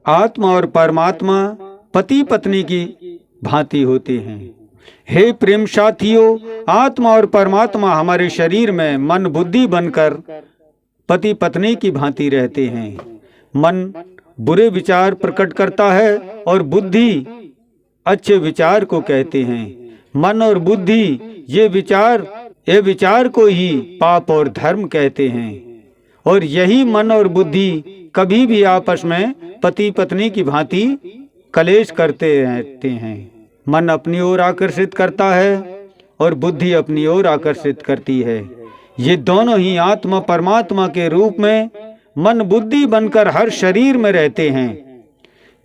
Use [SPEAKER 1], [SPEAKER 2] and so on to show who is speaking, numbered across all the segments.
[SPEAKER 1] आत्मा और परमात्मा पति पत्नी की भांति होते हैं। हे प्रेम साथियों, आत्मा और परमात्मा हमारे शरीर में मन बुद्धि बनकर पति पत्नी की भांति रहते हैं। मन बुरे विचार प्रकट करता है और बुद्धि अच्छे विचार को कहते हैं। मन और बुद्धि ये विचार को ही पाप और धर्म कहते हैं। और यही मन और बुद्धि कभी भी आपस में पति पत्नी की भांति कलेश करते रहते हैं। मन अपनी ओर आकर्षित करता है और बुद्धि अपनी ओर आकर्षित करती है। ये दोनों ही आत्मा परमात्मा के रूप में मन बुद्धि बनकर हर शरीर में रहते हैं।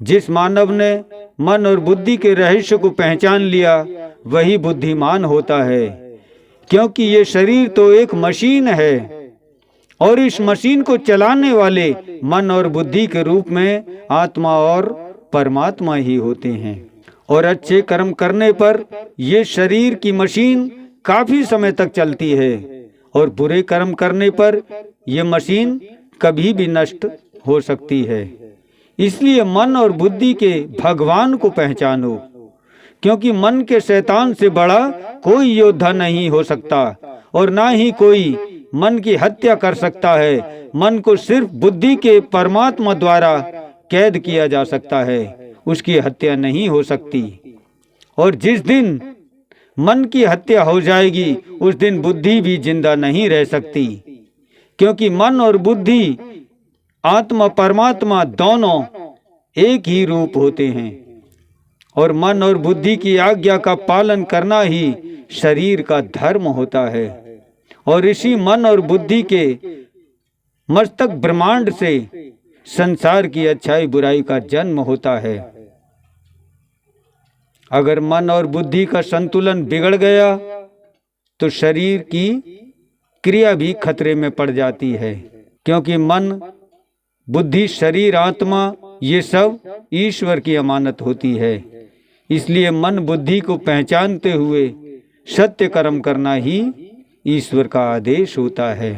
[SPEAKER 1] जिस मानव ने मन और बुद्धि के रहस्य को पहचान लिया वही बुद्धिमान होता है, क्योंकि ये शरीर तो एक मशीन है और इस मशीन को चलाने वाले मन और बुद्धि के रूप में आत्मा और परमात्मा ही होते हैं। और अच्छे कर्म करने पर ये शरीर की मशीन काफी समय तक चलती है और बुरे कर्म करने पर यह मशीन कभी भी नष्ट हो सकती है। इसलिए मन और बुद्धि के भगवान को पहचानो, क्योंकि मन के शैतान से बड़ा कोई योद्धा नहीं हो सकता और ना ही कोई मन की हत्या कर सकता है। मन को सिर्फ बुद्धि के परमात्मा द्वारा कैद किया जा सकता है, उसकी हत्या नहीं हो सकती। और जिस दिन मन की हत्या हो जाएगी उस दिन बुद्धि भी जिंदा नहीं रह सकती, क्योंकि मन और बुद्धि आत्मा परमात्मा दोनों एक ही रूप होते हैं और मन और बुद्धि की आज्ञा का पालन करना ही शरीर का धर्म होता है। और इसी मन और बुद्धि के मस्तक ब्रह्मांड से संसार की अच्छाई बुराई का जन्म होता है। अगर मन और बुद्धि का संतुलन बिगड़ गया तो शरीर की क्रिया भी खतरे में पड़ जाती है, क्योंकि मन बुद्धि शरीर आत्मा ये सब ईश्वर की अमानत होती है। इसलिए मन बुद्धि को पहचानते हुए सत्य कर्म करना ही ईश्वर का आदेश होता है।